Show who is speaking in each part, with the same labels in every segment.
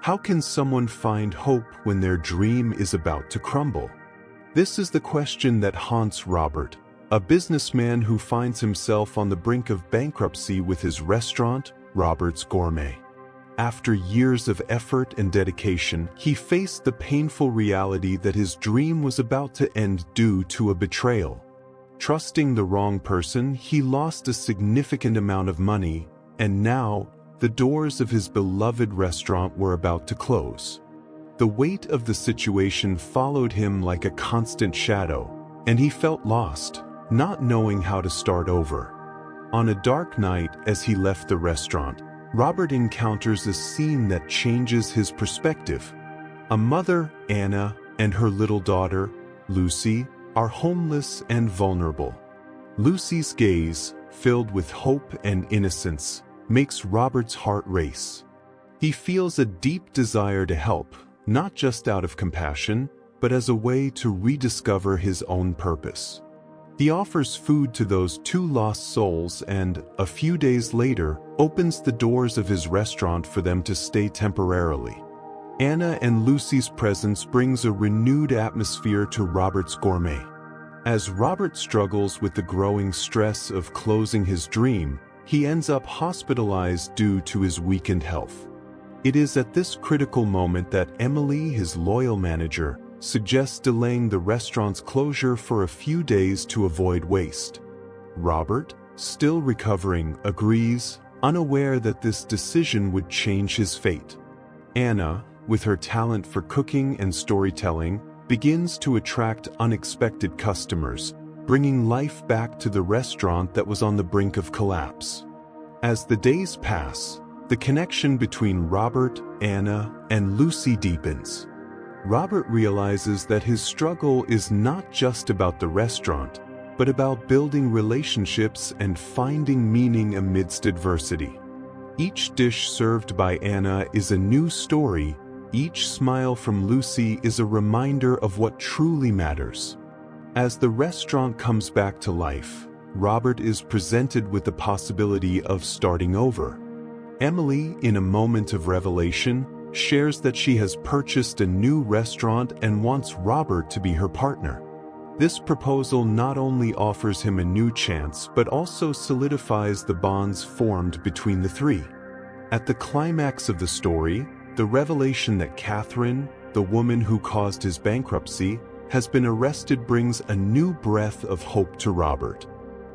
Speaker 1: How can someone find hope when their dream is about to crumble? This is the question that haunts Robert, a businessman who finds himself on the brink of bankruptcy with his restaurant, Robert's Gourmet. After years of effort and dedication, he faced the painful reality that his dream was about to end due to a betrayal. Trusting the wrong person, he lost a significant amount of money, and now, the doors of his beloved restaurant were about to close. The weight of the situation followed him like a constant shadow, and he felt lost, not knowing how to start over. On a dark night, as he left the restaurant, Robert encounters a scene that changes his perspective. A mother, Anna, and her little daughter, Lucy, are homeless and vulnerable. Lucy's gaze, filled with hope and innocence, makes Robert's heart race. He feels a deep desire to help, not just out of compassion, but as a way to rediscover his own purpose. He offers food to those two lost souls and, a few days later, opens the doors of his restaurant for them to stay temporarily. Anna and Lucy's presence brings a renewed atmosphere to Robert's Gourmet. As Robert struggles with the growing stress of closing his dream, he ends up hospitalized due to his weakened health. It is at this critical moment that Emily, his loyal manager, suggests delaying the restaurant's closure for a few days to avoid waste. Robert, still recovering, agrees, unaware that this decision would change his fate. Anna, with her talent for cooking and storytelling, begins to attract unexpected customers, bringing life back to the restaurant that was on the brink of collapse. As the days pass, the connection between Robert, Anna, and Lucy deepens. Robert realizes that his struggle is not just about the restaurant, but about building relationships and finding meaning amidst adversity. Each dish served by Anna is a new story. Each smile from Lucy is a reminder of what truly matters. As the restaurant comes back to life, Robert is presented with the possibility of starting over. Emily, in a moment of revelation, shares that she has purchased a new restaurant and wants Robert to be her partner. This proposal not only offers him a new chance but also solidifies the bonds formed between the three. At the climax of the story, the revelation that Catherine, the woman who caused his bankruptcy, has been arrested brings a new breath of hope to Robert.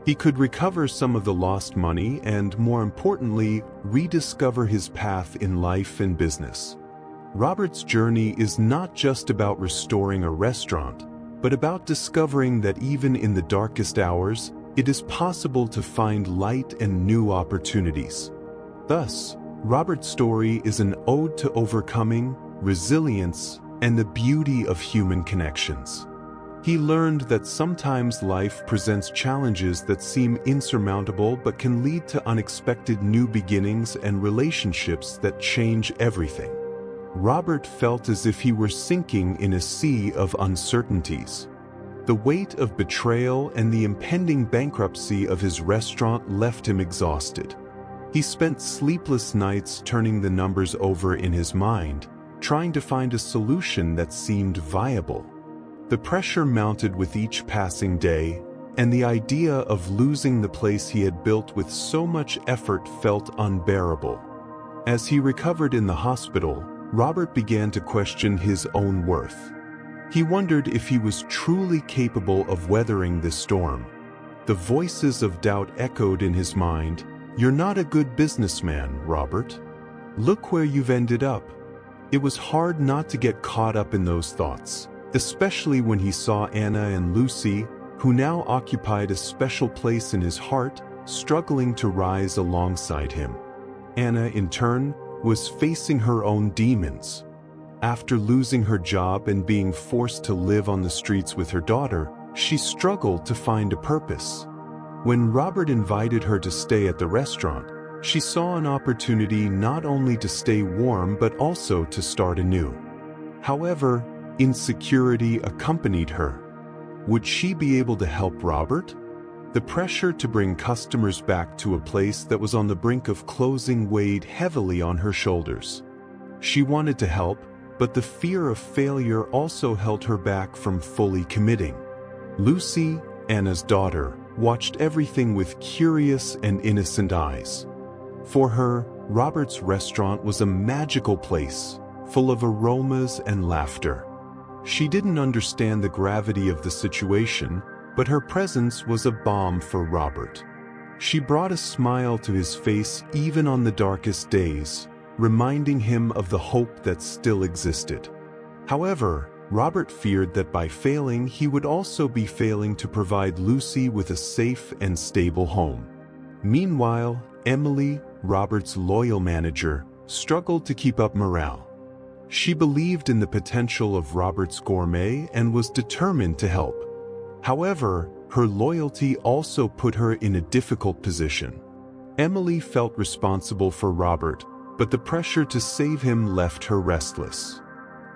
Speaker 1: He could recover some of the lost money and, more importantly, rediscover his path in life and business. Robert's journey is not just about restoring a restaurant, but about discovering that even in the darkest hours, it is possible to find light and new opportunities. Thus, Robert's story is an ode to overcoming, resilience, and the beauty of human connections. He learned that sometimes life presents challenges that seem insurmountable but can lead to unexpected new beginnings and relationships that change everything. Robert felt as if he were sinking in a sea of uncertainties. The weight of betrayal and the impending bankruptcy of his restaurant left him exhausted. He spent sleepless nights turning the numbers over in his mind, trying to find a solution that seemed viable. The pressure mounted with each passing day, and the idea of losing the place he had built with so much effort felt unbearable. As he recovered in the hospital, Robert began to question his own worth. He wondered if he was truly capable of weathering this storm. The voices of doubt echoed in his mind. "You're not a good businessman, Robert. Look where you've ended up." It was hard not to get caught up in those thoughts, especially when he saw Anna and Lucy, who now occupied a special place in his heart, struggling to rise alongside him. Anna, in turn, was facing her own demons. After losing her job and being forced to live on the streets with her daughter, she struggled to find a purpose. When Robert invited her to stay at the restaurant, she saw an opportunity not only to stay warm but also to start anew. However, insecurity accompanied her. Would she be able to help Robert? The pressure to bring customers back to a place that was on the brink of closing weighed heavily on her shoulders. She wanted to help, but the fear of failure also held her back from fully committing. Lucy, Anna's daughter, watched everything with curious and innocent eyes. For her, Robert's restaurant was a magical place, full of aromas and laughter. She didn't understand the gravity of the situation, but her presence was a balm for Robert. She brought a smile to his face even on the darkest days, reminding him of the hope that still existed. However, Robert feared that by failing, he would also be failing to provide Lucy with a safe and stable home. Meanwhile, Emily, Robert's loyal manager, struggled to keep up morale. She believed in the potential of Robert's gourmet and was determined to help. However, her loyalty also put her in a difficult position. Emily felt responsible for Robert, but the pressure to save him left her restless.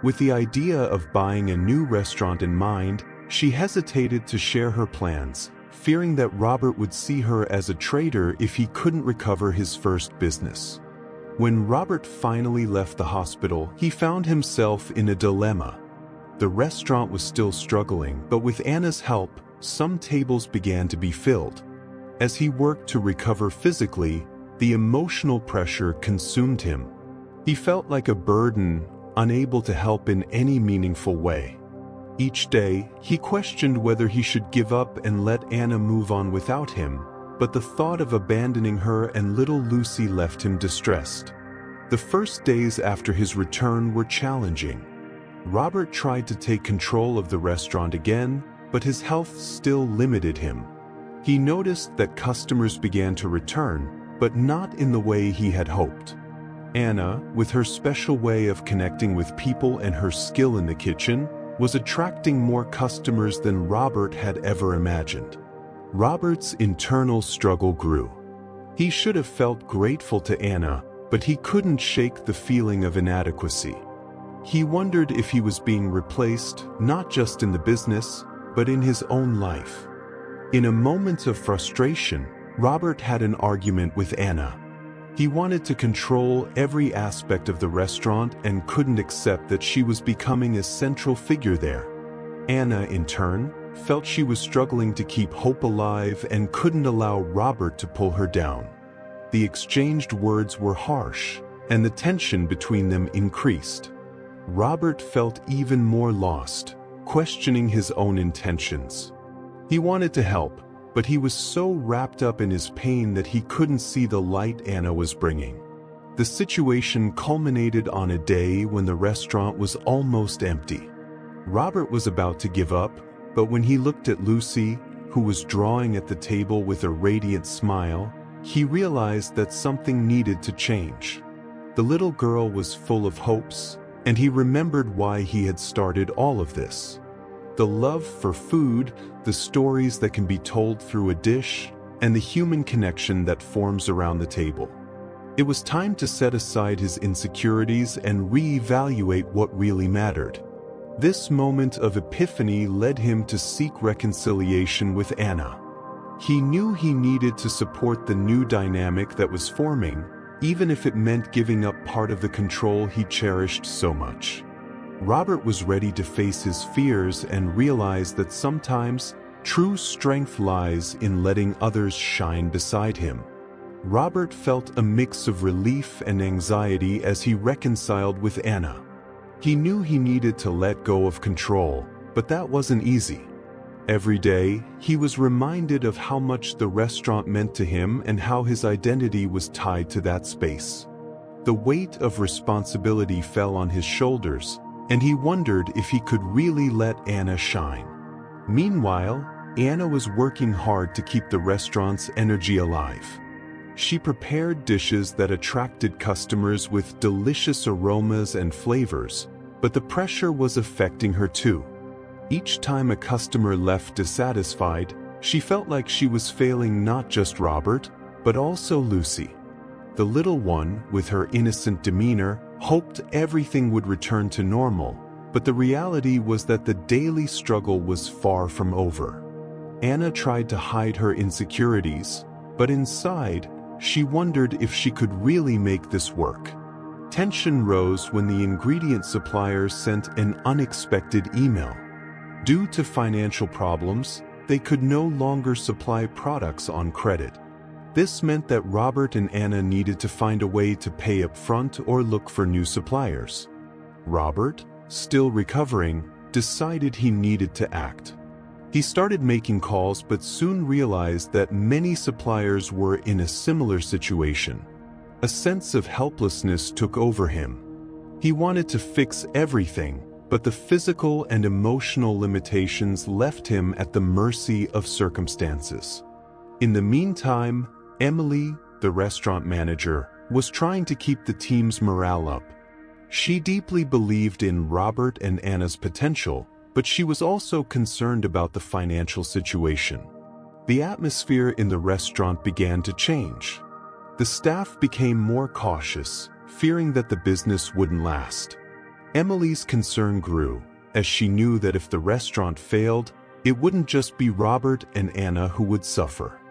Speaker 1: With the idea of buying a new restaurant in mind, she hesitated to share her plans, fearing that Robert would see her as a traitor if he couldn't recover his first business. When Robert finally left the hospital, he found himself in a dilemma. The restaurant was still struggling, but with Anna's help, some tables began to be filled. As he worked to recover physically, the emotional pressure consumed him. He felt like a burden, unable to help in any meaningful way. Each day, he questioned whether he should give up and let Anna move on without him, but the thought of abandoning her and little Lucy left him distressed. The first days after his return were challenging. Robert tried to take control of the restaurant again, but his health still limited him. He noticed that customers began to return, but not in the way he had hoped. Anna, with her special way of connecting with people and her skill in the kitchen, was attracting more customers than Robert had ever imagined. Robert's internal struggle grew. He should have felt grateful to Anna, but he couldn't shake the feeling of inadequacy. He wondered if he was being replaced, not just in the business, but in his own life. In a moment of frustration, Robert had an argument with Anna. He wanted to control every aspect of the restaurant and couldn't accept that she was becoming a central figure there. Anna, in turn, felt she was struggling to keep hope alive and couldn't allow Robert to pull her down. The exchanged words were harsh, and the tension between them increased. Robert felt even more lost, questioning his own intentions. He wanted to help, but he was so wrapped up in his pain that he couldn't see the light Anna was bringing. The situation culminated on a day when the restaurant was almost empty. Robert was about to give up, but when he looked at Lucy, who was drawing at the table with a radiant smile, he realized that something needed to change. The little girl was full of hopes, and he remembered why he had started all of this. The love for food, the stories that can be told through a dish, and the human connection that forms around the table. It was time to set aside his insecurities and reevaluate what really mattered. This moment of epiphany led him to seek reconciliation with Anna. He knew he needed to support the new dynamic that was forming, even if it meant giving up part of the control he cherished so much. Robert was ready to face his fears and realize that sometimes true strength lies in letting others shine beside him. Robert felt a mix of relief and anxiety as he reconciled with Anna. He knew he needed to let go of control, but that wasn't easy. Every day, he was reminded of how much the restaurant meant to him and how his identity was tied to that space. The weight of responsibility fell on his shoulders, and he wondered if he could really let Anna shine. Meanwhile, Anna was working hard to keep the restaurant's energy alive. She prepared dishes that attracted customers with delicious aromas and flavors, but the pressure was affecting her too. Each time a customer left dissatisfied, she felt like she was failing not just Robert, but also Lucy. The little one, with her innocent demeanor, hoped everything would return to normal, but the reality was that the daily struggle was far from over. Anna tried to hide her insecurities, but inside, she wondered if she could really make this work. Tension rose when the ingredient suppliers sent an unexpected email. Due to financial problems, they could no longer supply products on credit. This meant that Robert and Anna needed to find a way to pay up front or look for new suppliers. Robert, still recovering, decided he needed to act. He started making calls but soon realized that many suppliers were in a similar situation. A sense of helplessness took over him. He wanted to fix everything, but the physical and emotional limitations left him at the mercy of circumstances. In the meantime, Emily, the restaurant manager, was trying to keep the team's morale up. She deeply believed in Robert and Anna's potential, but she was also concerned about the financial situation. The atmosphere in the restaurant began to change. The staff became more cautious, fearing that the business wouldn't last. Emily's concern grew, as she knew that if the restaurant failed, it wouldn't just be Robert and Anna who would suffer.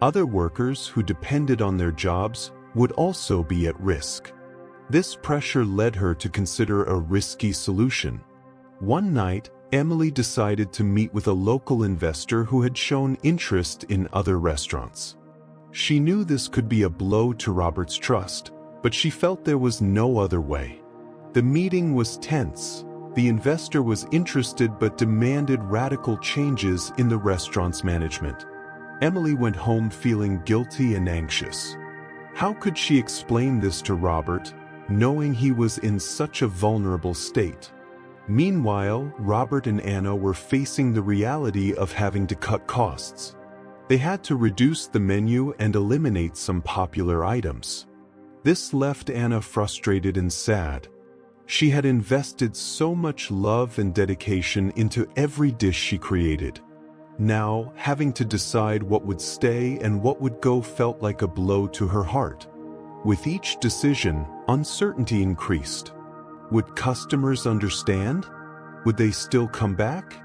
Speaker 1: Other workers who depended on their jobs would also be at risk. This pressure led her to consider a risky solution. One night, Emily decided to meet with a local investor who had shown interest in other restaurants. She knew this could be a blow to Robert's trust, but she felt there was no other way. The meeting was tense. The investor was interested but demanded radical changes in the restaurant's management. Emily went home feeling guilty and anxious. How could she explain this to Robert, knowing he was in such a vulnerable state? Meanwhile, Robert and Anna were facing the reality of having to cut costs. They had to reduce the menu and eliminate some popular items. This left Anna frustrated and sad. She had invested so much love and dedication into every dish she created. Now, having to decide what would stay and what would go felt like a blow to her heart. With each decision, uncertainty increased. Would customers understand? Would they still come back?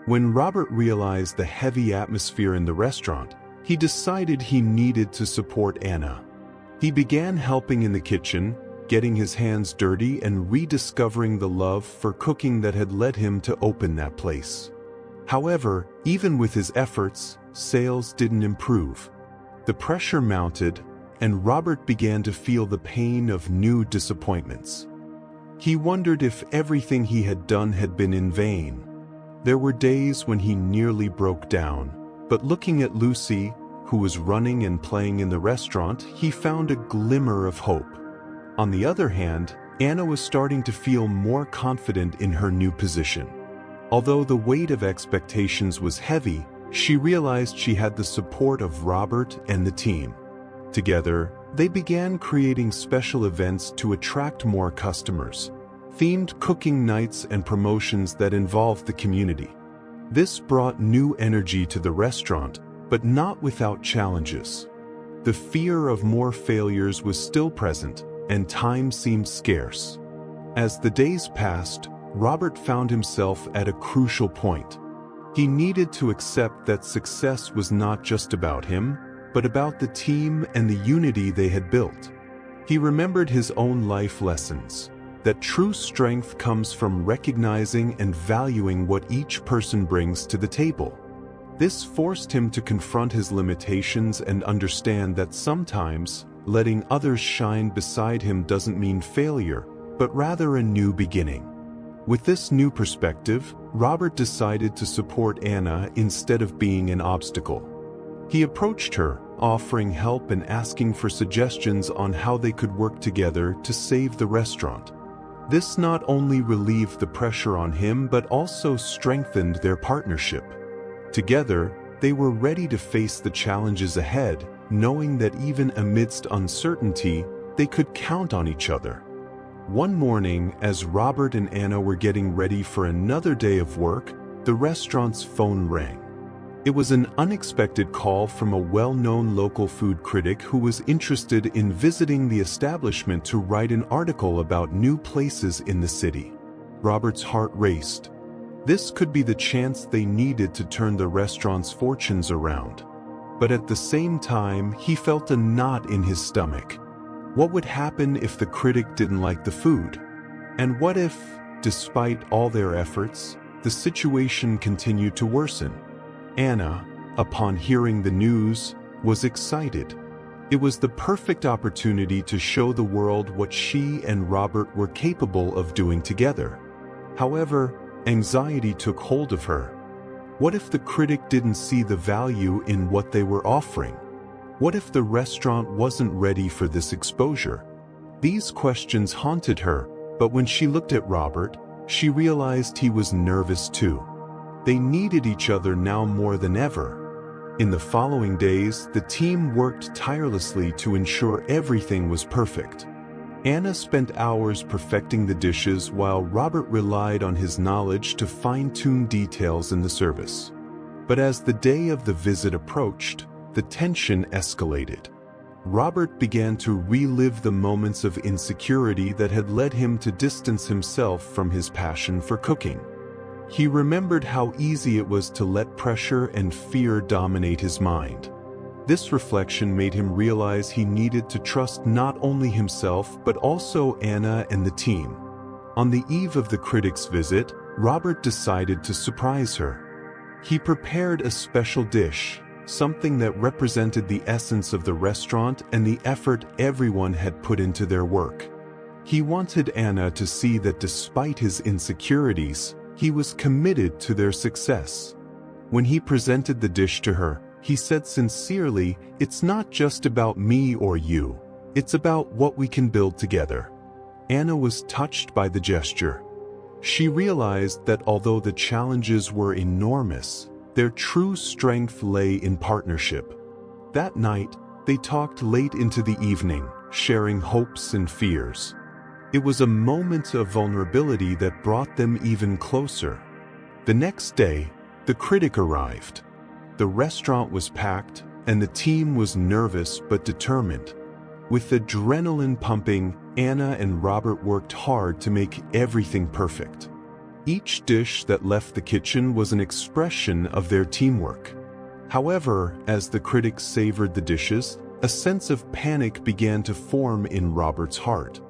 Speaker 1: When Robert realized the heavy atmosphere in the restaurant, he decided he needed to support Anna. He began helping in the kitchen, getting his hands dirty and rediscovering the love for cooking that had led him to open that place. However, even with his efforts, sales didn't improve. The pressure mounted, and Robert began to feel the pain of new disappointments. He wondered if everything he had done had been in vain. There were days when he nearly broke down, but looking at Lucy, who was running and playing in the restaurant, he found a glimmer of hope. On the other hand, Anna was starting to feel more confident in her new position. Although the weight of expectations was heavy, she realized she had the support of Robert and the team. Together, they began creating special events to attract more customers, themed cooking nights and promotions that involved the community. This brought new energy to the restaurant, but not without challenges. The fear of more failures was still present, and time seemed scarce. As the days passed, Robert found himself at a crucial point. He needed to accept that success was not just about him, but about the team and the unity they had built. He remembered his own life lessons, that true strength comes from recognizing and valuing what each person brings to the table. This forced him to confront his limitations and understand that sometimes, letting others shine beside him doesn't mean failure, but rather a new beginning. With this new perspective, Robert decided to support Anna instead of being an obstacle. He approached her, offering help and asking for suggestions on how they could work together to save the restaurant. This not only relieved the pressure on him but also strengthened their partnership. Together, they were ready to face the challenges ahead, knowing that even amidst uncertainty, they could count on each other. One morning, as Robert and Anna were getting ready for another day of work, the restaurant's phone rang. It was an unexpected call from a well-known local food critic who was interested in visiting the establishment to write an article about new places in the city. Robert's heart raced. This could be the chance they needed to turn the restaurant's fortunes around. But at the same time, he felt a knot in his stomach. What would happen if the critic didn't like the food? And what if, despite all their efforts, the situation continued to worsen? Anna, upon hearing the news, was excited. It was the perfect opportunity to show the world what she and Robert were capable of doing together. However, anxiety took hold of her. What if the critic didn't see the value in what they were offering? What if the restaurant wasn't ready for this exposure? These questions haunted her, but when she looked at Robert, she realized he was nervous too. They needed each other now more than ever. In the following days, the team worked tirelessly to ensure everything was perfect. Anna spent hours perfecting the dishes while Robert relied on his knowledge to fine-tune details in the service. But as the day of the visit approached, the tension escalated. Robert began to relive the moments of insecurity that had led him to distance himself from his passion for cooking. He remembered how easy it was to let pressure and fear dominate his mind. This reflection made him realize he needed to trust not only himself but also Anna and the team. On the eve of the critic's visit, Robert decided to surprise her. He prepared a special dish, something that represented the essence of the restaurant and the effort everyone had put into their work. He wanted Anna to see that despite his insecurities, he was committed to their success. When he presented the dish to her, he said sincerely, "It's not just about me or you. It's about what we can build together." Anna was touched by the gesture. She realized that although the challenges were enormous, their true strength lay in partnership. That night, they talked late into the evening, sharing hopes and fears. It was a moment of vulnerability that brought them even closer. The next day, the critic arrived. The restaurant was packed, and the team was nervous but determined. With adrenaline pumping, Anna and Robert worked hard to make everything perfect. Each dish that left the kitchen was an expression of their teamwork. However, as the critics savored the dishes, a sense of panic began to form in Robert's heart.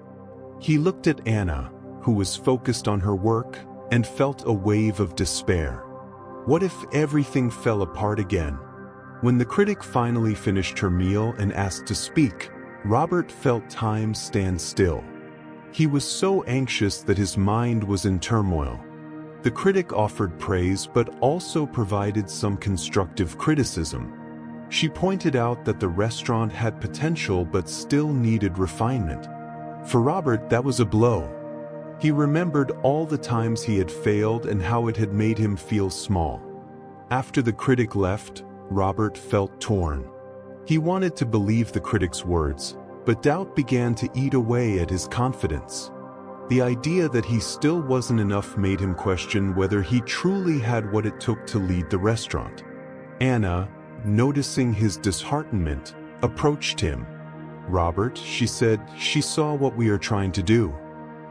Speaker 1: He looked at Anna, who was focused on her work, and felt a wave of despair. What if everything fell apart again? When the critic finally finished her meal and asked to speak, Robert felt time stand still. He was so anxious that his mind was in turmoil. The critic offered praise but also provided some constructive criticism. She pointed out that the restaurant had potential but still needed refinement. For Robert, that was a blow. He remembered all the times he had failed and how it had made him feel small. After the critic left, Robert felt torn. He wanted to believe the critic's words, but doubt began to eat away at his confidence. The idea that he still wasn't enough made him question whether he truly had what it took to lead the restaurant. Anna, noticing his disheartenment, approached him. "Robert," she said, "she saw what we are trying to do.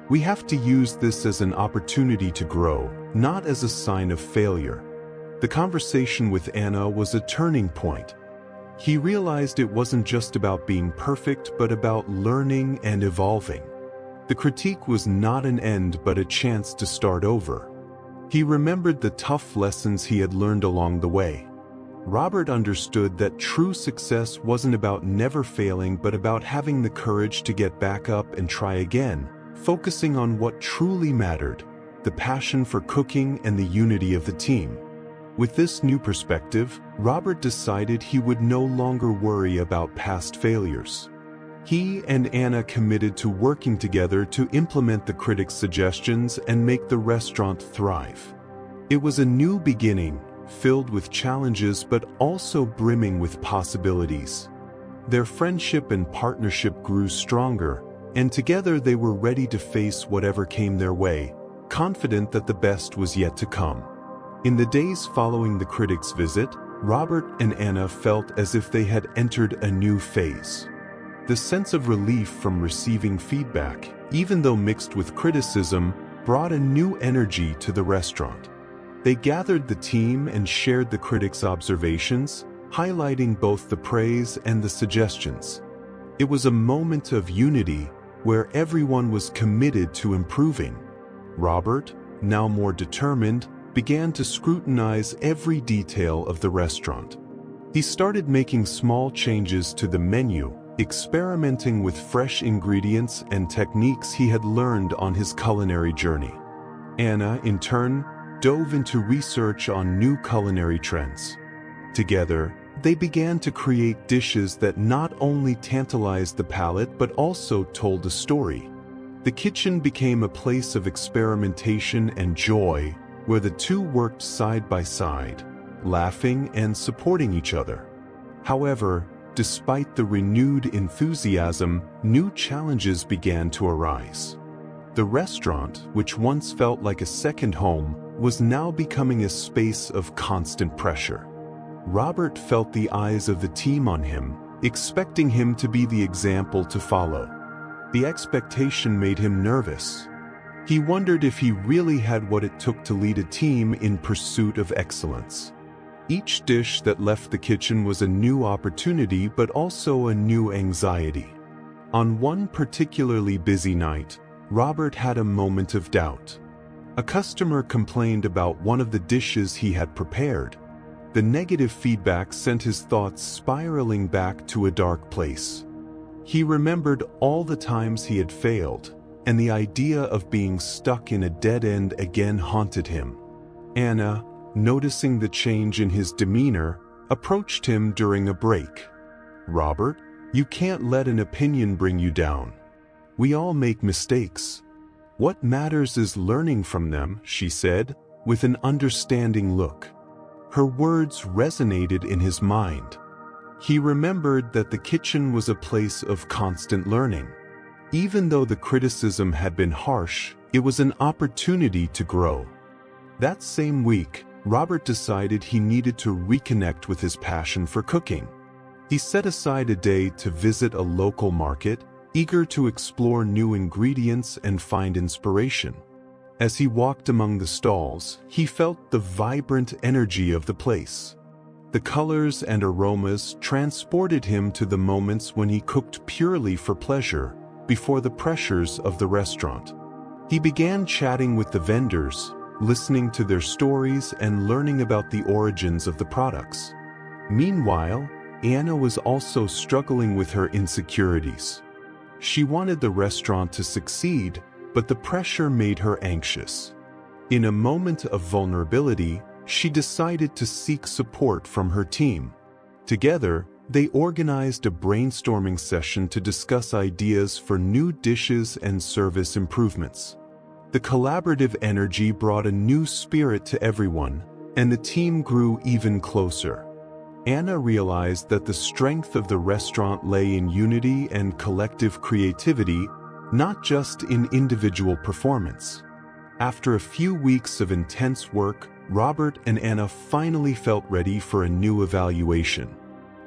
Speaker 1: We have to use this as an opportunity to grow, not as a sign of failure." The conversation with Anna was a turning point. He realized it wasn't just about being perfect, but about learning and evolving. The critique was not an end but a chance to start over. He remembered the tough lessons he had learned along the way. Robert understood that true success wasn't about never failing but about having the courage to get back up and try again, focusing on what truly mattered, the passion for cooking and the unity of the team. With this new perspective, Robert decided he would no longer worry about past failures. He and Anna committed to working together to implement the critic's suggestions and make the restaurant thrive. It was a new beginning, filled with challenges but also brimming with possibilities. Their friendship and partnership grew stronger, and together they were ready to face whatever came their way, confident that the best was yet to come. In the days following the critic's visit, Robert and Anna felt as if they had entered a new phase. The sense of relief from receiving feedback, even though mixed with criticism, brought a new energy to the restaurant. They gathered the team and shared the critic's observations, highlighting both the praise and the suggestions. It was a moment of unity where everyone was committed to improving. Robert, now more determined, began to scrutinize every detail of the restaurant. He started making small changes to the menu, experimenting with fresh ingredients and techniques he had learned on his culinary journey. Anna, in turn, dove into research on new culinary trends. Together, they began to create dishes that not only tantalized the palate but also told a story. The kitchen became a place of experimentation and joy, where the two worked side by side, laughing and supporting each other. However, despite the renewed enthusiasm, new challenges began to arise. The restaurant, which once felt like a second home, was now becoming a space of constant pressure. Robert felt the eyes of the team on him, expecting him to be the example to follow. The expectation made him nervous. He wondered if he really had what it took to lead a team in pursuit of excellence. Each dish that left the kitchen was a new opportunity but also a new anxiety. On one particularly busy night, Robert had a moment of doubt. A customer complained about one of the dishes he had prepared. The negative feedback sent his thoughts spiraling back to a dark place. He remembered all the times he had failed, and the idea of being stuck in a dead end again haunted him. Anna, noticing the change in his demeanor, approached him during a break. "Robert, you can't let an opinion bring you down. We all make mistakes. What matters is learning from them," she said, with an understanding look. Her words resonated in his mind. He remembered that the kitchen was a place of constant learning. Even though the criticism had been harsh, it was an opportunity to grow. That same week, Robert decided he needed to reconnect with his passion for cooking. He set aside a day to visit a local market, eager to explore new ingredients and find inspiration. As he walked among the stalls, he felt the vibrant energy of the place. The colors and aromas transported him to the moments when he cooked purely for pleasure, before the pressures of the restaurant. He began chatting with the vendors, listening to their stories and learning about the origins of the products. Meanwhile, Anna was also struggling with her insecurities. She wanted the restaurant to succeed, but the pressure made her anxious. In a moment of vulnerability, she decided to seek support from her team. Together, they organized a brainstorming session to discuss ideas for new dishes and service improvements. The collaborative energy brought a new spirit to everyone, and the team grew even closer. Anna realized that the strength of the restaurant lay in unity and collective creativity, not just in individual performance. After a few weeks of intense work, Robert and Anna finally felt ready for a new evaluation.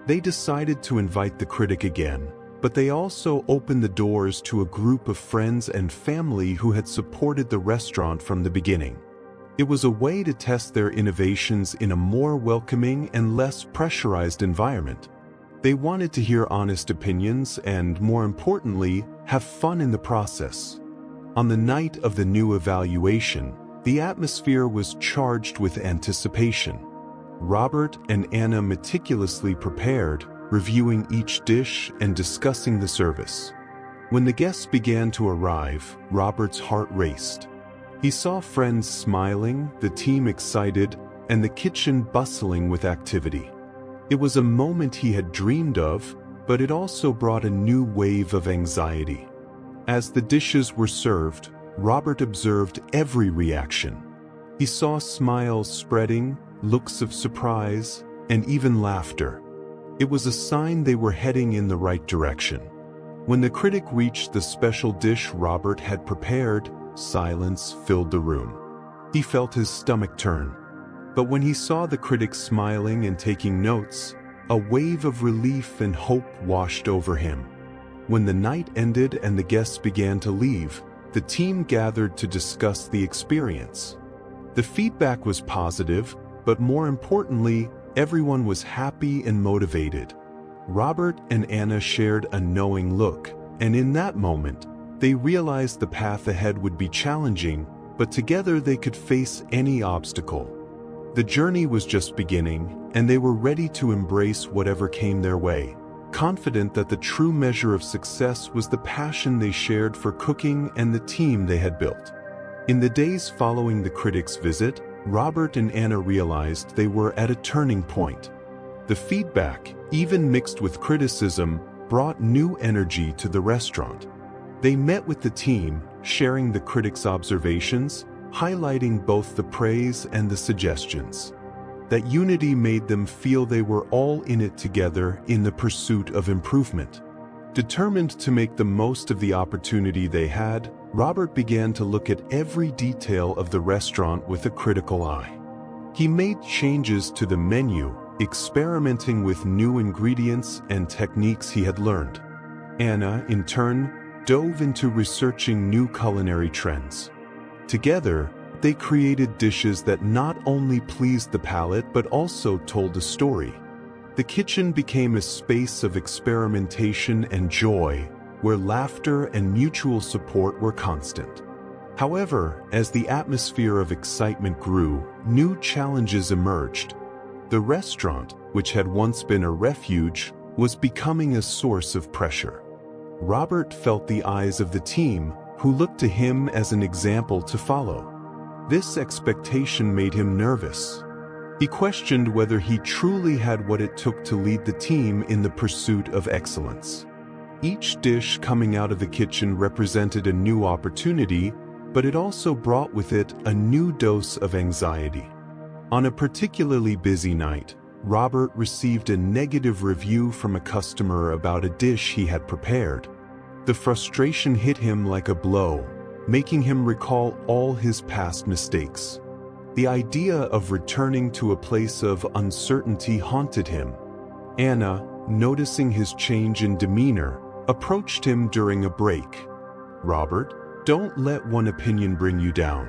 Speaker 1: They decided to invite the critic again, but they also opened the doors to a group of friends and family who had supported the restaurant from the beginning. It was a way to test their innovations in a more welcoming and less pressurized environment. They wanted to hear honest opinions and, more importantly, have fun in the process. On the night of the new evaluation, the atmosphere was charged with anticipation. Robert and Anna meticulously prepared, reviewing each dish and discussing the service. When the guests began to arrive, Robert's heart raced. He saw friends smiling, the team excited, and the kitchen bustling with activity. It was a moment he had dreamed of, but it also brought a new wave of anxiety. As the dishes were served, Robert observed every reaction. He saw smiles spreading, looks of surprise, and even laughter. It was a sign they were heading in the right direction. When the critic reached the special dish Robert had prepared, silence filled the room. He felt his stomach turn. But when he saw the critic smiling and taking notes, a wave of relief and hope washed over him. When the night ended and the guests began to leave, the team gathered to discuss the experience. The feedback was positive, but more importantly, everyone was happy and motivated. Robert and Anna shared a knowing look, and in that moment, they realized the path ahead would be challenging, but together they could face any obstacle. The journey was just beginning, and they were ready to embrace whatever came their way, confident that the true measure of success was the passion they shared for cooking and the team they had built. In the days following the critics' visit, Robert and Anna realized they were at a turning point. The feedback, even mixed with criticism, brought new energy to the restaurant. They met with the team, sharing the critics' observations, highlighting both the praise and the suggestions. That unity made them feel they were all in it together in the pursuit of improvement. Determined to make the most of the opportunity they had, Robert began to look at every detail of the restaurant with a critical eye. He made changes to the menu, experimenting with new ingredients and techniques he had learned. Anna, in turn, dove into researching new culinary trends. Together, they created dishes that not only pleased the palate but also told a story. The kitchen became a space of experimentation and joy, where laughter and mutual support were constant. However, as the atmosphere of excitement grew, new challenges emerged. The restaurant, which had once been a refuge, was becoming a source of pressure. Robert felt the eyes of the team, who looked to him as an example to follow. This expectation made him nervous. He questioned whether he truly had what it took to lead the team in the pursuit of excellence. Each dish coming out of the kitchen represented a new opportunity, but it also brought with it a new dose of anxiety. On a particularly busy night, Robert received a negative review from a customer about a dish he had prepared. The frustration hit him like a blow, making him recall all his past mistakes. The idea of returning to a place of uncertainty haunted him. Anna, noticing his change in demeanor, approached him during a break. "Robert, don't let one opinion bring you down.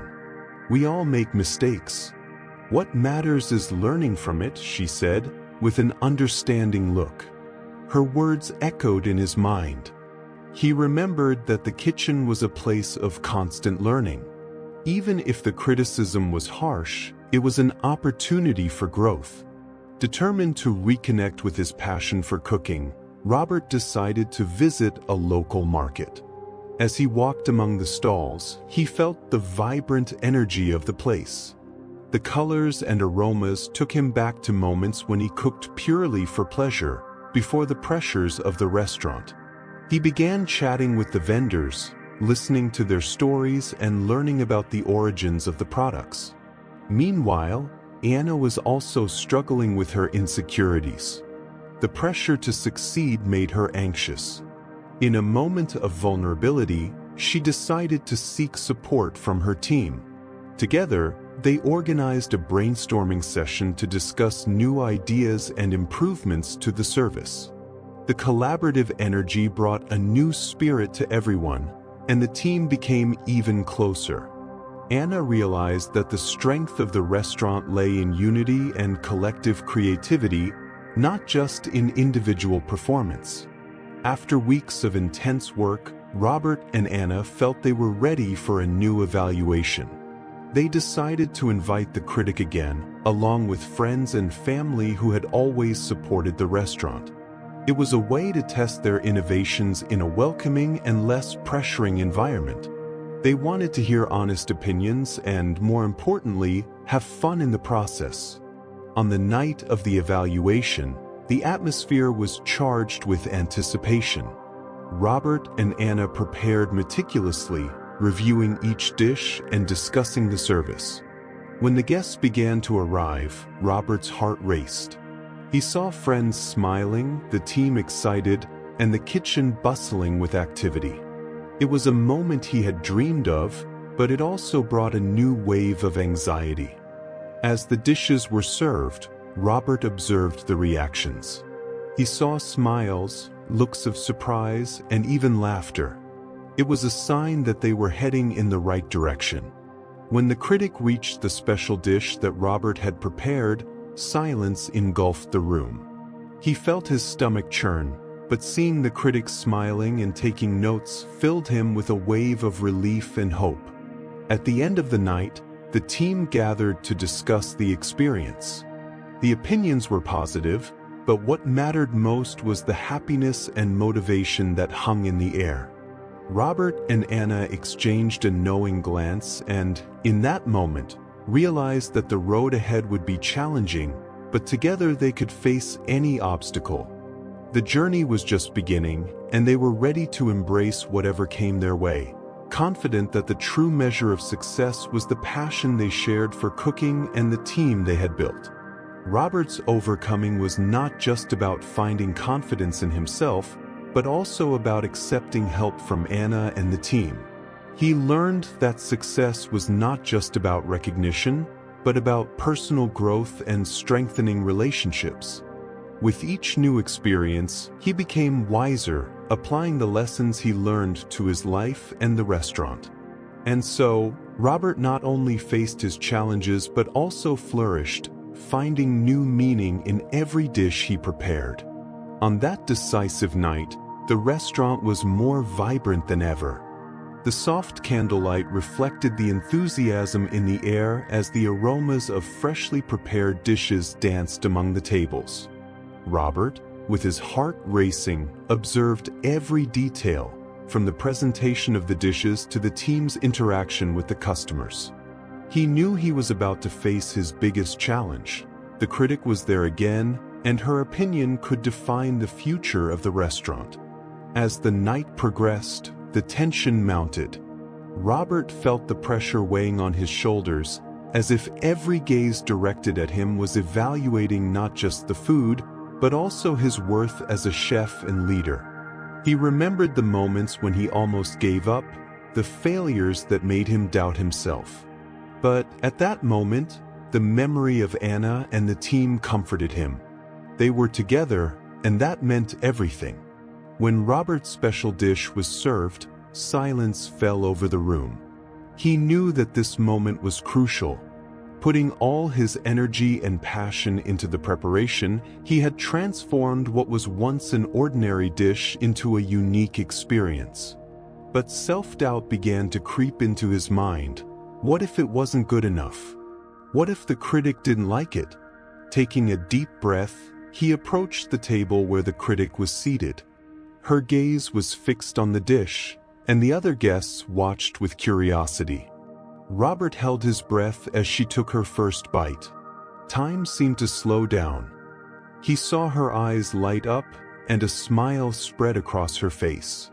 Speaker 1: We all make mistakes. What matters is learning from it," she said, with an understanding look. Her words echoed in his mind. He remembered that the kitchen was a place of constant learning. Even if the criticism was harsh, it was an opportunity for growth. Determined to reconnect with his passion for cooking, Robert decided to visit a local market. As he walked among the stalls, he felt the vibrant energy of the place. The colors and aromas took him back to moments when he cooked purely for pleasure, before the pressures of the restaurant. He began chatting with the vendors, listening to their stories and learning about the origins of the products. Meanwhile, Anna was also struggling with her insecurities. The pressure to succeed made her anxious. In a moment of vulnerability, she decided to seek support from her team. Together, they organized a brainstorming session to discuss new ideas and improvements to the service. The collaborative energy brought a new spirit to everyone, and the team became even closer. Anna realized that the strength of the restaurant lay in unity and collective creativity, not just in individual performance. After weeks of intense work, Robert and Anna felt they were ready for a new evaluation. They decided to invite the critic again, along with friends and family who had always supported the restaurant. It was a way to test their innovations in a welcoming and less pressuring environment. They wanted to hear honest opinions and, more importantly, have fun in the process. On the night of the evaluation, the atmosphere was charged with anticipation. Robert and Anna prepared meticulously, reviewing each dish and discussing the service. When the guests began to arrive, Robert's heart raced. He saw friends smiling, the team excited, and the kitchen bustling with activity. It was a moment he had dreamed of, but it also brought a new wave of anxiety. As the dishes were served, Robert observed the reactions. He saw smiles, looks of surprise, and even laughter. It was a sign that they were heading in the right direction. When the critic reached the special dish that Robert had prepared, silence engulfed the room. He felt his stomach churn, but seeing the critics smiling and taking notes filled him with a wave of relief and hope. At the end of the night, the team gathered to discuss the experience. The opinions were positive, but what mattered most was the happiness and motivation that hung in the air. Robert and Anna exchanged a knowing glance and, in that moment, realized that the road ahead would be challenging, but together they could face any obstacle. The journey was just beginning, and they were ready to embrace whatever came their way, confident that the true measure of success was the passion they shared for cooking and the team they had built. Robert's overcoming was not just about finding confidence in himself, but also about accepting help from Anna and the team. He learned that success was not just about recognition, but about personal growth and strengthening relationships. With each new experience, he became wiser, applying the lessons he learned to his life and the restaurant. And so, Robert not only faced his challenges but also flourished, finding new meaning in every dish he prepared. On that decisive night, the restaurant was more vibrant than ever. The soft candlelight reflected the enthusiasm in the air as the aromas of freshly prepared dishes danced among the tables. Robert, with his heart racing, observed every detail, from the presentation of the dishes to the team's interaction with the customers. He knew he was about to face his biggest challenge. The critic was there again, and her opinion could define the future of the restaurant. As the night progressed, the tension mounted. Robert felt the pressure weighing on his shoulders, as if every gaze directed at him was evaluating not just the food, but also his worth as a chef and leader. He remembered the moments when he almost gave up, the failures that made him doubt himself. But at that moment, the memory of Anna and the team comforted him. They were together, and that meant everything. When Robert's special dish was served, silence fell over the room. He knew that this moment was crucial. Putting all his energy and passion into the preparation, he had transformed what was once an ordinary dish into a unique experience. But self-doubt began to creep into his mind. What if it wasn't good enough? What if the critic didn't like it? Taking a deep breath, he approached the table where the critic was seated. Her gaze was fixed on the dish, and the other guests watched with curiosity. Robert held his breath as she took her first bite. Time seemed to slow down. He saw her eyes light up, and a smile spread across her face.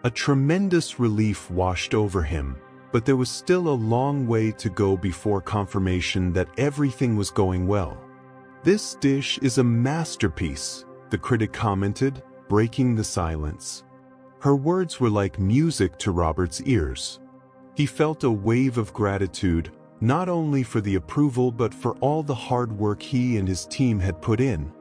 Speaker 1: A tremendous relief washed over him, but there was still a long way to go before confirmation that everything was going well. "This dish is a masterpiece," the critic commented, breaking the silence. Her words were like music to Robert's ears. He felt a wave of gratitude, not only for the approval but for all the hard work he and his team had put in.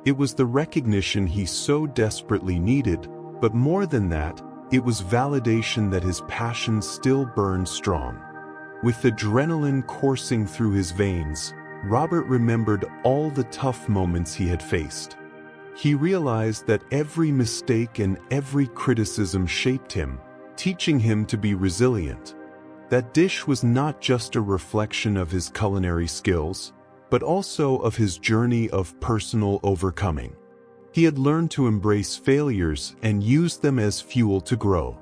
Speaker 1: It was the recognition he so desperately needed, but more than that, it was validation that his passion still burned strong. With adrenaline coursing through his veins, Robert remembered all the tough moments he had faced. He realized that every mistake and every criticism shaped him, teaching him to be resilient. That dish was not just a reflection of his culinary skills, but also of his journey of personal overcoming. He had learned to embrace failures and use them as fuel to grow.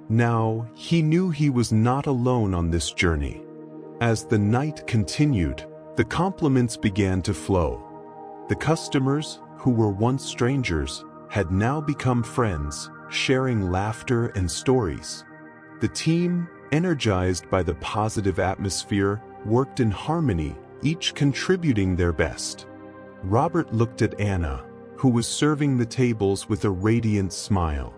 Speaker 1: Now, he knew he was not alone on this journey. As the night continued, the compliments began to flow. The customers, who were once strangers, had now become friends, sharing laughter and stories. The team, energized by the positive atmosphere, worked in harmony, each contributing their best. Robert looked at Anna, who was serving the tables with a radiant smile.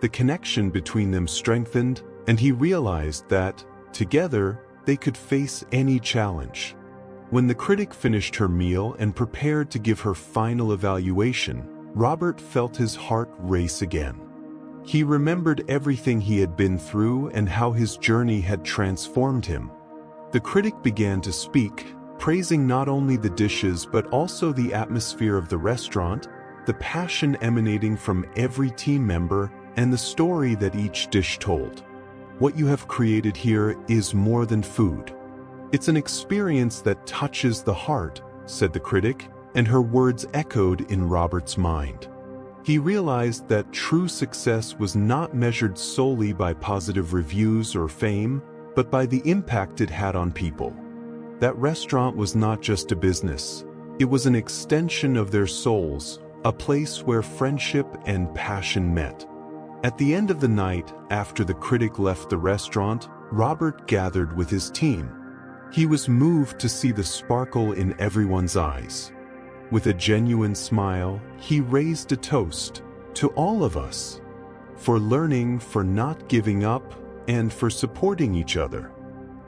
Speaker 1: The connection between them strengthened, and he realized that, together, they could face any challenge. When the critic finished her meal and prepared to give her final evaluation, Robert felt his heart race again. He remembered everything he had been through and how his journey had transformed him. The critic began to speak, praising not only the dishes but also the atmosphere of the restaurant, the passion emanating from every team member, and the story that each dish told. What you have created here is more than food. It's an experience that touches the heart, said the critic, and her words echoed in Robert's mind. He realized that true success was not measured solely by positive reviews or fame, but by the impact it had on people. That restaurant was not just a business. It was an extension of their souls, a place where friendship and passion met. At the end of the night, after the critic left the restaurant, Robert gathered with his team. He was moved to see the sparkle in everyone's eyes. With a genuine smile, he raised a toast to all of us, for learning, for not giving up, and for supporting each other.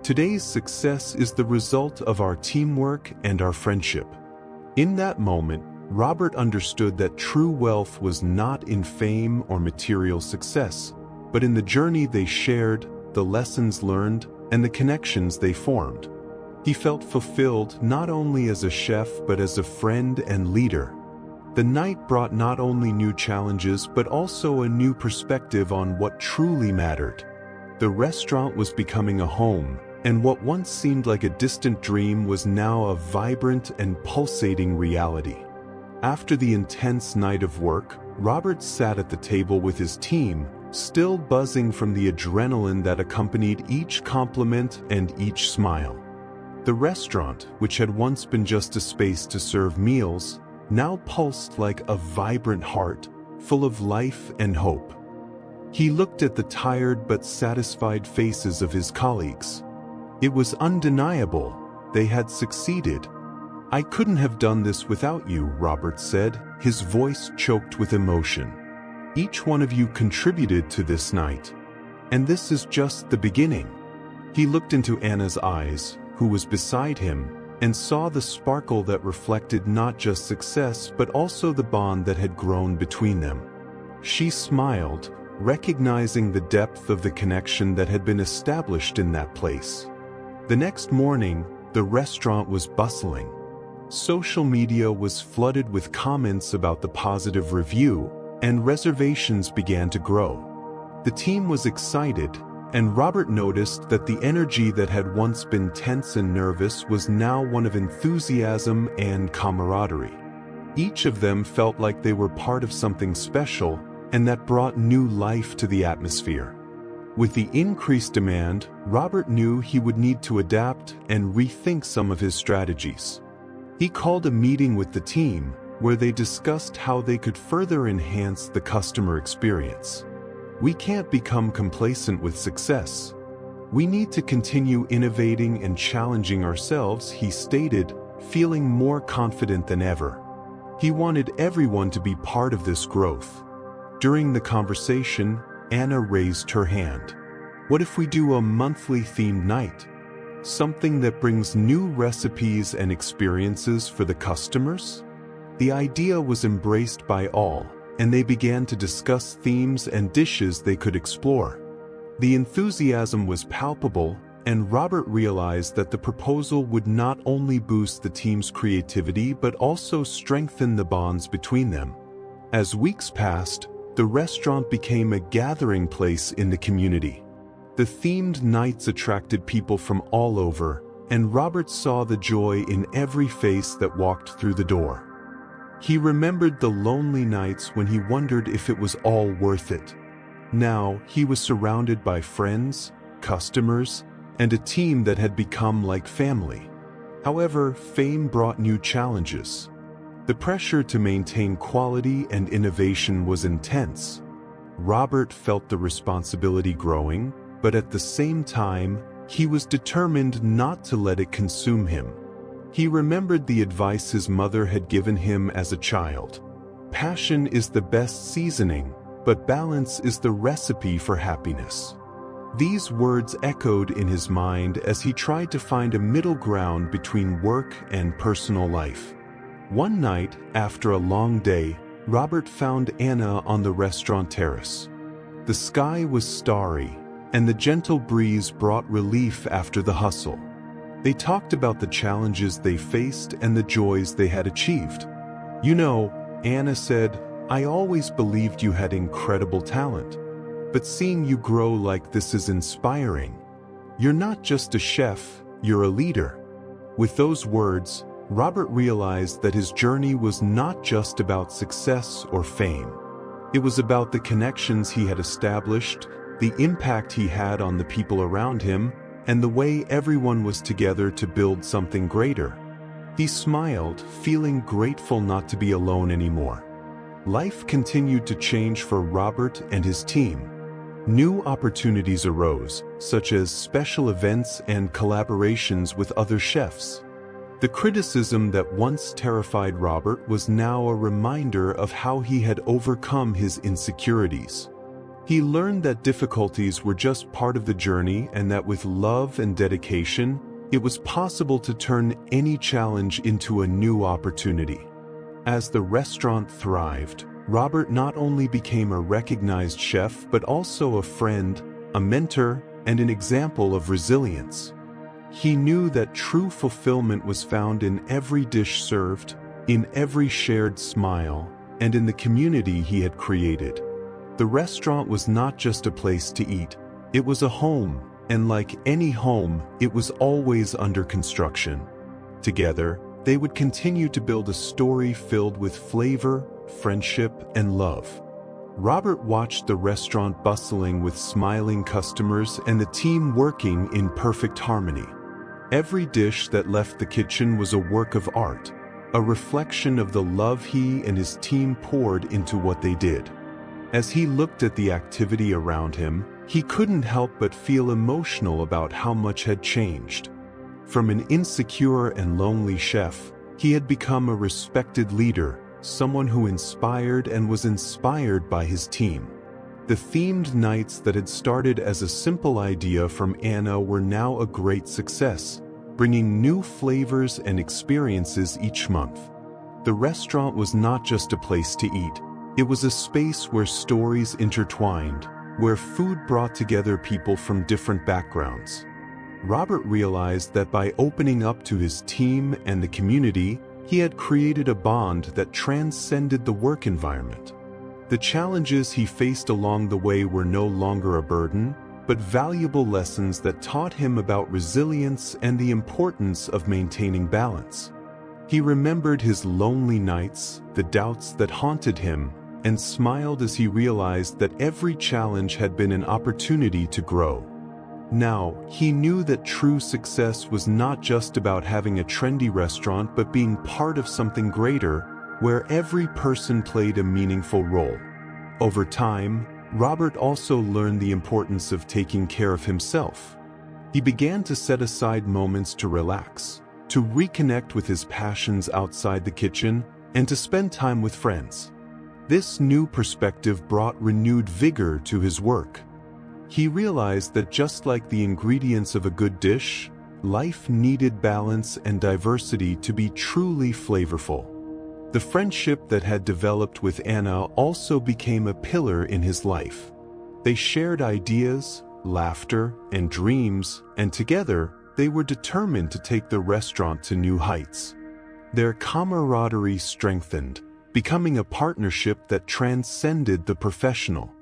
Speaker 1: Today's success is the result of our teamwork and our friendship. In that moment, Robert understood that true wealth was not in fame or material success, but in the journey they shared, the lessons learned, and the connections they formed. He felt fulfilled not only as a chef but as a friend and leader. The night brought not only new challenges but also a new perspective on what truly mattered. The restaurant was becoming a home, and what once seemed like a distant dream was now a vibrant and pulsating reality. After the intense night of work, Robert sat at the table with his team, still buzzing from the adrenaline that accompanied each compliment and each smile. The restaurant, which had once been just a space to serve meals, now pulsed like a vibrant heart, full of life and hope. He looked at the tired but satisfied faces of his colleagues. It was undeniable. They had succeeded. "I couldn't have done this without you," Robert said, his voice choked with emotion. "Each one of you contributed to this night. And this is just the beginning." He looked into Anna's eyes, who was beside him, and saw the sparkle that reflected not just success but also the bond that had grown between them. She smiled, recognizing the depth of the connection that had been established in that place. The next morning, the restaurant was bustling. Social media was flooded with comments about the positive review, and reservations began to grow. The team was excited, and Robert noticed that the energy that had once been tense and nervous was now one of enthusiasm and camaraderie. Each of them felt like they were part of something special, and that brought new life to the atmosphere. With the increased demand, Robert knew he would need to adapt and rethink some of his strategies. He called a meeting with the team, where they discussed how they could further enhance the customer experience. "We can't become complacent with success. We need to continue innovating and challenging ourselves," he stated, feeling more confident than ever. He wanted everyone to be part of this growth. During the conversation, Anna raised her hand. "What if we do a monthly themed night? Something that brings new recipes and experiences for the customers?" The idea was embraced by all, and they began to discuss themes and dishes they could explore. The enthusiasm was palpable, and Robert realized that the proposal would not only boost the team's creativity but also strengthen the bonds between them. As weeks passed, the restaurant became a gathering place in the community. The themed nights attracted people from all over, and Robert saw the joy in every face that walked through the door. He remembered the lonely nights when he wondered if it was all worth it. Now, he was surrounded by friends, customers, and a team that had become like family. However, fame brought new challenges. The pressure to maintain quality and innovation was intense. Robert felt the responsibility growing, but at the same time, he was determined not to let it consume him. He remembered the advice his mother had given him as a child. "Passion is the best seasoning, but balance is the recipe for happiness." These words echoed in his mind as he tried to find a middle ground between work and personal life. One night, after a long day, Robert found Anna on the restaurant terrace. The sky was starry, and the gentle breeze brought relief after the hustle. They talked about the challenges they faced and the joys they had achieved. "You know, Anna said, "I always believed you had incredible talent. But seeing you grow like this is inspiring. You're not just a chef, you're a leader." With those words, Robert realized that his journey was not just about success or fame. It was about the connections he had established, the impact he had on the people around him, and the way everyone was together to build something greater. He smiled, feeling grateful not to be alone anymore. Life continued to change for Robert and his team. New opportunities arose, such as special events and collaborations with other chefs. The criticism that once terrified Robert was now a reminder of how he had overcome his insecurities. He learned that difficulties were just part of the journey and that with love and dedication, it was possible to turn any challenge into a new opportunity. As the restaurant thrived, Robert not only became a recognized chef but also a friend, a mentor, and an example of resilience. He knew that true fulfillment was found in every dish served, in every shared smile, and in the community he had created. The restaurant was not just a place to eat, it was a home, and like any home, it was always under construction. Together, they would continue to build a story filled with flavor, friendship, and love. Robert watched the restaurant bustling with smiling customers and the team working in perfect harmony. Every dish that left the kitchen was a work of art, a reflection of the love he and his team poured into what they did. As he looked at the activity around him, he couldn't help but feel emotional about how much had changed. From an insecure and lonely chef, he had become a respected leader, someone who inspired and was inspired by his team. The themed nights that had started as a simple idea from Anna were now a great success, bringing new flavors and experiences each month. The restaurant was not just a place to eat, it was a space where stories intertwined, where food brought together people from different backgrounds. Robert realized that by opening up to his team and the community, he had created a bond that transcended the work environment. The challenges he faced along the way were no longer a burden, but valuable lessons that taught him about resilience and the importance of maintaining balance. He remembered his lonely nights, the doubts that haunted him, and smiled as he realized that every challenge had been an opportunity to grow. Now, he knew that true success was not just about having a trendy restaurant but being part of something greater, where every person played a meaningful role. Over time, Robert also learned the importance of taking care of himself. He began to set aside moments to relax, to reconnect with his passions outside the kitchen, and to spend time with friends. This new perspective brought renewed vigor to his work. He realized that just like the ingredients of a good dish, life needed balance and diversity to be truly flavorful. The friendship that had developed with Anna also became a pillar in his life. They shared ideas, laughter, and dreams, and together, they were determined to take the restaurant to new heights. Their camaraderie strengthened, becoming a partnership that transcended the professional.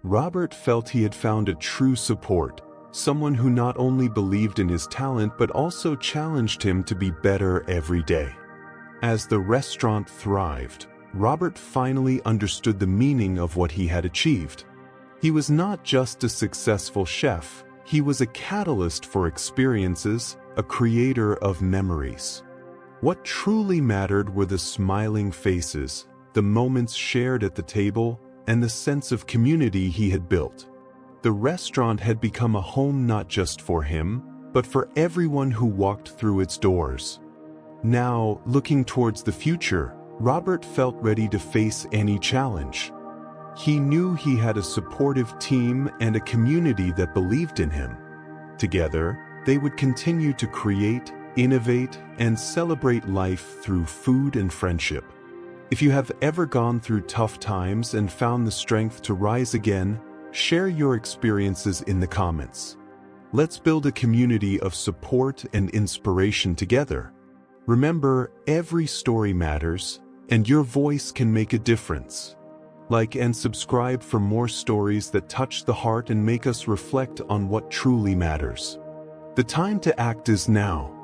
Speaker 1: Robert felt he had found a true support, someone who not only believed in his talent but also challenged him to be better every day. As the restaurant thrived, Robert finally understood the meaning of what he had achieved. He was not just a successful chef, he was a catalyst for experiences, a creator of memories. What truly mattered were the smiling faces, the moments shared at the table, and the sense of community he had built. The restaurant had become a home not just for him, but for everyone who walked through its doors. Now, looking towards the future, Robert felt ready to face any challenge. He knew he had a supportive team and a community that believed in him. Together, they would continue to create, innovate, and celebrate life through food and friendship. If you have ever gone through tough times and found the strength to rise again, share your experiences in the comments. Let's build a community of support and inspiration together. Remember, every story matters, And your voice can make a difference. Like and subscribe for more stories that touch the heart and make us reflect on what truly matters. The time to act is now.